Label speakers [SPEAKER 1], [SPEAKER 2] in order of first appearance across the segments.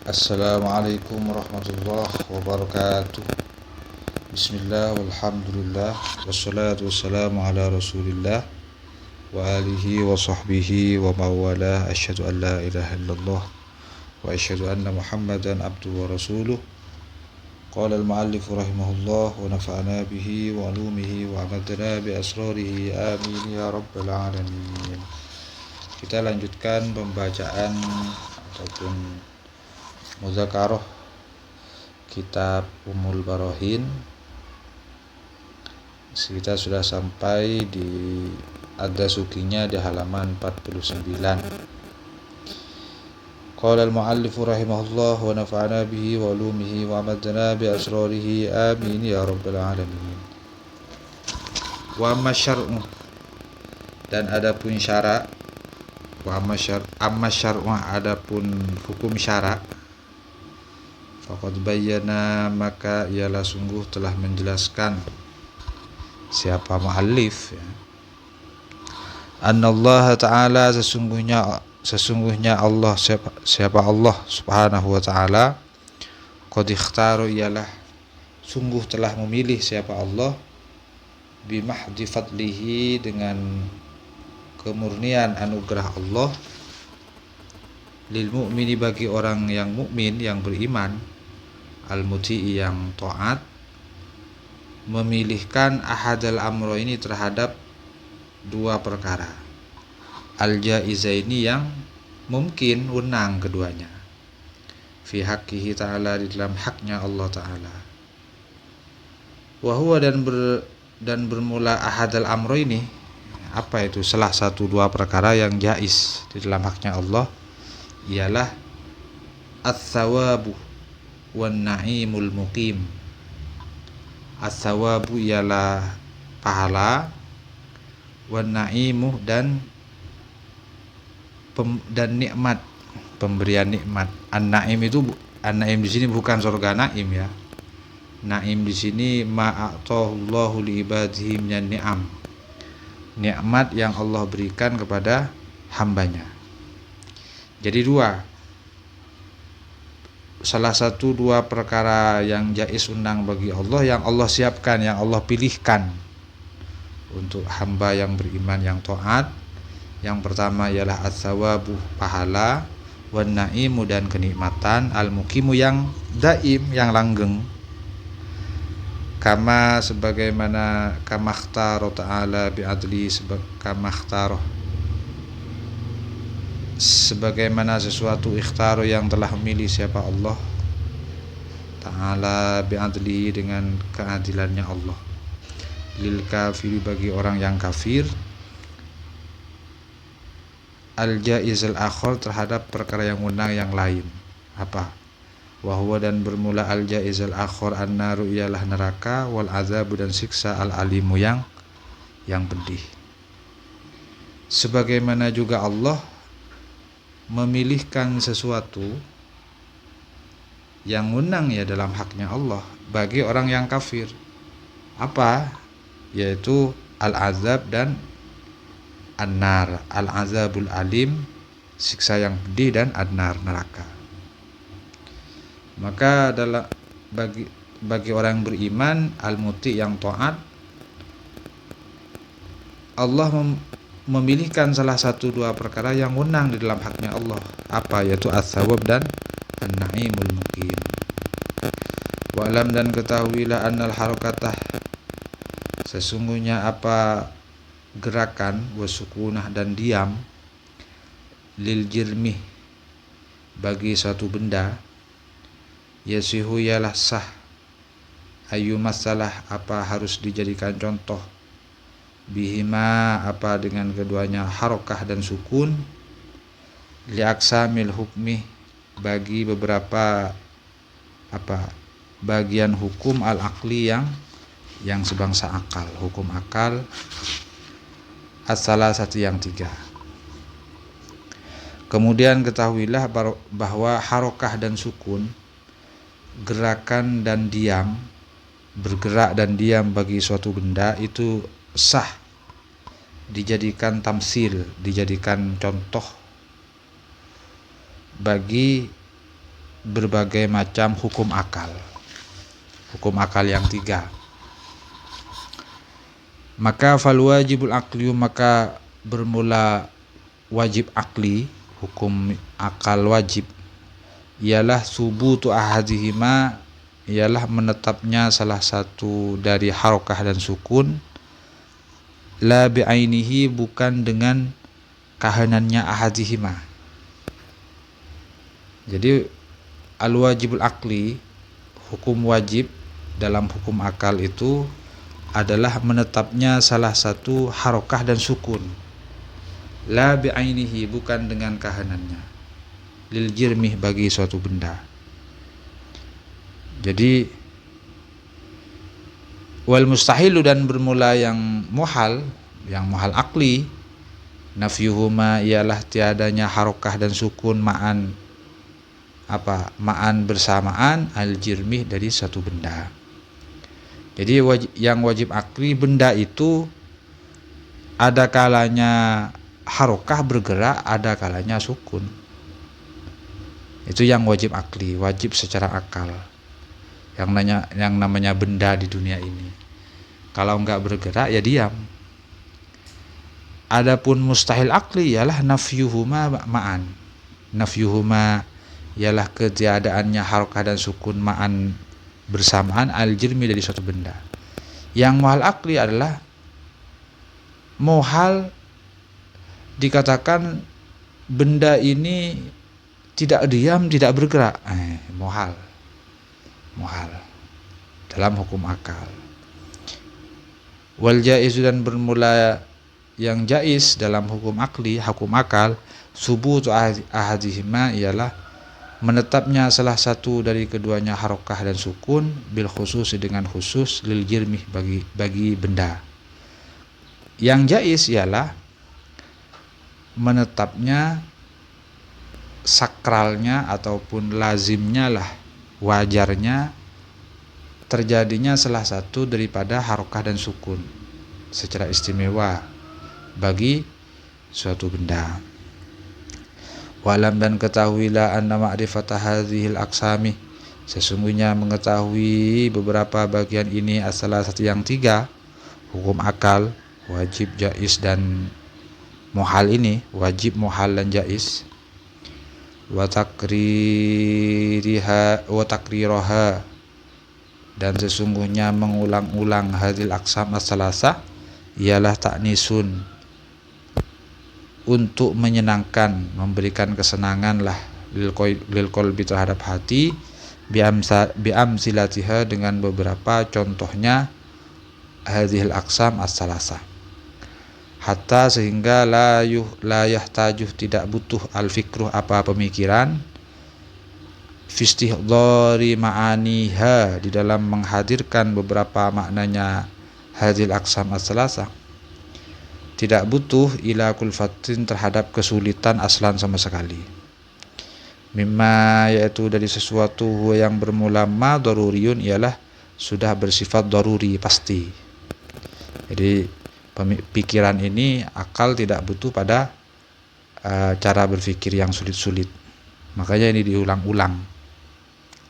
[SPEAKER 1] Assalamualaikum warahmatullahi wabarakatuh. Bismillah walhamdulillah wassalatu wassalamu ala rasulillah wa alihi wa sahbihi wa mawalah. Asyhadu an la ilaha illallah wa asyhadu anna muhammadan abduhu wa rasuluh. Qala al-muallif rahimahullah wa nafa'ana bihi wa ulumihi wa amadna bi asrarihi amin ya rabbal alamin. Kita lanjutkan pembacaan ataupun muzakarah kitab Ummul Barahin. Kita sudah sampai di Ad-Dasukinya di halaman 49. Qala al-muallif rahimahullah wa nafa'ana bihi wa ulumihi wa amadna bi asrarihi amin ya rabbal alamin. Wa amma syar'u, dan adapun syara', wa amma syar'u, adapun hukum syara', faqad bayyana, maka ialah sungguh telah menjelaskan siapa muallif ya, annallaha ta'ala, sesungguhnya Allah, siapa Allah subhanahu wa ta'ala, qad ikhtaru, ialah sungguh telah memilih siapa Allah, bimahdi fadlihi, dengan kemurnian anugerah Allah, lil mu'mini, bagi orang yang mukmin, yang beriman, al muti'i, yang taat, memilihkan ahadal amro ini, terhadap dua perkara, al jaizaini, yang mungkin wenang keduanya, fi haqqihi ta'ala, di dalam haknya Allah ta'ala, wa huwa, dan bermula ahadal amro ini, apa itu, salah satu dua perkara yang jaiz di dalam haknya Allah, ialah as-sawabu wan na'imul muqim. As-sawabu ialah pahala, wan na'imu, dan nikmat, pemberian nikmat. An-na'im itu, an-na'im di sini bukan surga naim ya. Naim di sini ma'atahullahu li ibadihi minan ni'am, nikmat yang Allah berikan kepada hambanya. Jadi salah satu dua perkara yang jaiz undang bagi Allah, yang Allah siapkan, yang Allah pilihkan untuk hamba yang beriman, yang taat. Yang pertama ialah as-sawabu, pahala, wan naimu, dan kenikmatan, al-muqimu, yang daim, yang langgeng. Kama, sebagaimana, kamakhtaro ta'ala bi'adli, sebagaimana sesuatu ikhtaro yang telah memilih siapa Allah ta'ala bi'adli, dengan keadilannya Allah, lil kafiri, bagi orang yang kafir, al jaiz al akhar, terhadap perkara yang menang yang lain. Apa? Wa huwa, dan bermula al jaiz al akhar, an-naru, ialah neraka, wal azabu, dan siksa, al alimu, yang pedih. Sebagaimana juga Allah memilihkan sesuatu yang menang ya dalam haknya Allah bagi orang yang kafir. Apa? Yaitu al-azab dan an-nar. Al-azabul alim, siksa yang pedih, dan an-nar, neraka. Maka bagi orang yang beriman, al-muti, yang taat, Allah memilihkan salah satu dua perkara yang menang di dalam haknya Allah. Apa? Yaitu as-sawab dan an-na'imul muqim. Wa'lam, dan ketahuilah, annal harakatah, sesungguhnya apa gerakan, wasukunah, dan diam, lil jirmih, bagi suatu benda, yasihu, ialah sah, ayu masalah, apa harus dijadikan contoh, bihima, apa dengan keduanya, harokah dan sukun, liaksamil hukmi, bagi beberapa bagian hukum, al-aqli, yang sebangsa akal, hukum akal, as-salah, satu yang tiga. Kemudian ketahuilah bahwa harokah dan sukun, gerakan dan diam, bergerak dan diam bagi suatu benda, itu sah dijadikan tamsil, dijadikan contoh bagi berbagai macam hukum akal yang 3. Maka fal wajibul aqli, maka bermula wajib akli, hukum akal wajib, ialah subutu ahadihima, ialah menetapnya salah satu dari harokah dan sukun, la bi'ainihi, bukan dengan kahanannya ahadihima. Jadi al wajibul akli, hukum wajib dalam hukum akal itu adalah menetapnya salah satu harokah dan sukun, la bi'ainihi, bukan dengan kahanannya, lil jirmih, bagi suatu benda. Jadi wal mustahilu, dan bermula yang muhal akli, nafyuhuma, ialah tiadanya harokah dan sukun ma'an bersamaan, al jirmih, dari suatu benda. Jadi yang wajib akli, benda itu ada kalanya harokah bergerak, ada kalanya sukun. Itu yang wajib akli, wajib secara akal. Yang namanya benda di dunia ini, kalau enggak bergerak ya diam. Adapun mustahil akli ialah nafyuhuma ma'an. Nafyuhuma ialah ketiadaannya harokah dan sukun ma'an, bersamaan, al-jirmi, dari suatu benda. Yang muhal akli adalah muhal dikatakan benda ini tidak diam, tidak bergerak, muhal dalam hukum akal. Wal jaiz, dan bermula yang jaiz dalam hukum akli, hukum akal, subutu ahadihima, ialah menetapnya salah satu dari keduanya harokah dan sukun, bil khusus, dengan khusus, lil jirmih, bagi benda. Yang jaiz ialah menetapnya, sakralnya ataupun lazimnya lah, wajarnya terjadinya salah satu daripada harokah dan sukun secara istimewa bagi suatu benda. Walam, dan ketahuilah, anna ma'rifata hadhil aqsami, sesungguhnya mengetahui beberapa bagian ini, salah satu yang 3 hukum akal, wajib, jaiz, dan muhal ini, wajib, muhal, dan jaiz, wa takriroha, dan sesungguhnya mengulang-ulang hadhil aqsam as-salasa ialah taknisun, untuk menyenangkan, memberikan kesenangan lah, lil qalbi, terhadap hati, bi'amsilatiha, dengan beberapa contohnya hadhil aqsam as-salasa, hatta, sehingga la yahtajuh, tidak butuh, al fikruh, pemikiran, fistihdari ma'aniha, di dalam menghadirkan beberapa maknanya hadhil aqsam as-salasa, tidak butuh ila kulfatin, terhadap kesulitan aslan sama sekali. Mimma, yaitu dari sesuatu yang bermula ma daruriyun, ialah sudah bersifat daruri, pasti. Jadi pikiran ini, akal tidak butuh pada cara berpikir yang sulit-sulit. Makanya ini diulang-ulang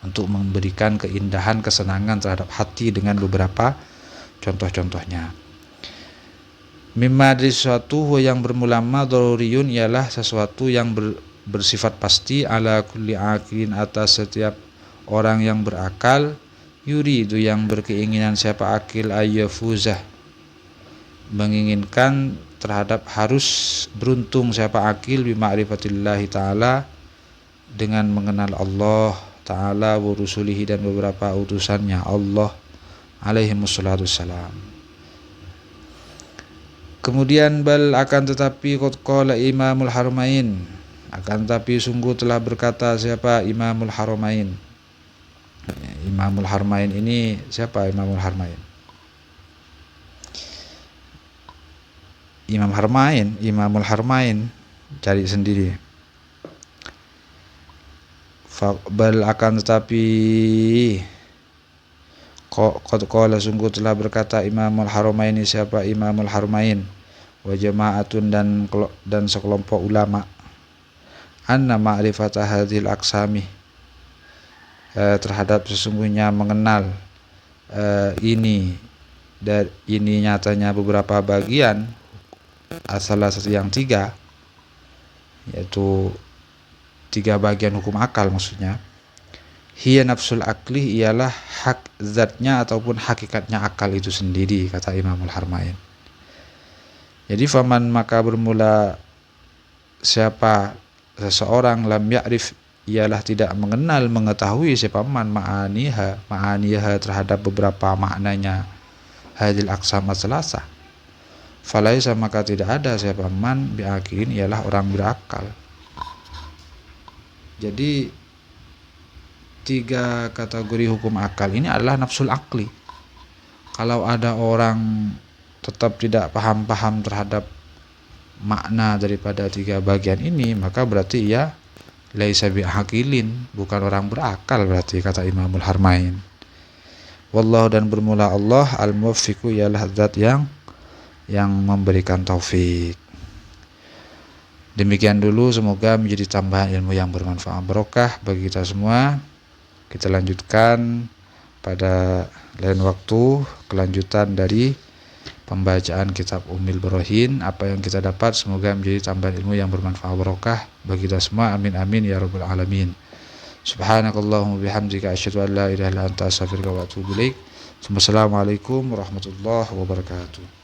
[SPEAKER 1] untuk memberikan keindahan, kesenangan terhadap hati dengan beberapa contoh-contohnya. Mimma, dari sesuatu yang bermula ma daruriyun, ialah sesuatu yang bersifat pasti, ala kulli aqilin, atas setiap orang yang berakal, yuridu, yang berkeinginan siapa akil, ayyafuzah, menginginkan terhadap, harus beruntung siapa akil, bima'rifatillahi ta'ala, dengan mengenal Allah ta'ala, wa rusulihi, dan beberapa utusannya Allah alaihimussalatu wassalam. Kemudian bal, akan tetapi, qad qala Imamul Haramain, akan tetapi sungguh telah berkata siapa Imamul Haramain. Imamul Haramain ini siapa? Imamul Haramain, Imamul Haramain, cari sendiri. Bal, akan tetapi, qad qala, sungguh telah berkata Imamul Haramain, siapa Imamul Haramain, wa jama'atun, dan sekelompok ulama, anna ma'rifata hadhil aqsami, terhadap sesungguhnya mengenal ini dan ini nyatanya beberapa bagian, salah satu yang tiga, yaitu tiga bagian hukum akal maksudnya. Hiya nafsul akli, ialah hak zatnya ataupun hakikatnya akal itu sendiri, kata Imamul Harmain. Jadi faman, maka bermula siapa seseorang, lam ya'rif, ialah tidak mengenal, mengetahui siapa man ma'aniha terhadap beberapa maknanya hadil aqsam selasa, falaisa, maka tidak ada siapa man bi'akilin, ialah orang berakal. Jadi tiga kategori hukum akal ini adalah nafsul akli. Kalau ada orang tetap tidak paham terhadap makna daripada tiga bagian ini, maka berarti ia laisa bi'akilin, bukan orang berakal berarti, kata Imamul Harmain. Wallahu, dan bermula Allah, al-muwaffiqu, ialah zat yang memberikan taufik. Demikian dulu, semoga menjadi tambahan ilmu yang bermanfaat barokah bagi kita semua. Kita lanjutkan pada lain waktu kelanjutan dari pembacaan kitab Ummul Barahin. Apa yang kita dapat semoga menjadi tambahan ilmu yang bermanfaat barokah bagi kita semua. Amin amin ya rabbal alamin. Subhanakallahumma bihamdika asyhadu an la ilaha illa anta astaghfiruka wa atubu ilaik. Wassalamualaikum warahmatullahi wabarakatuh.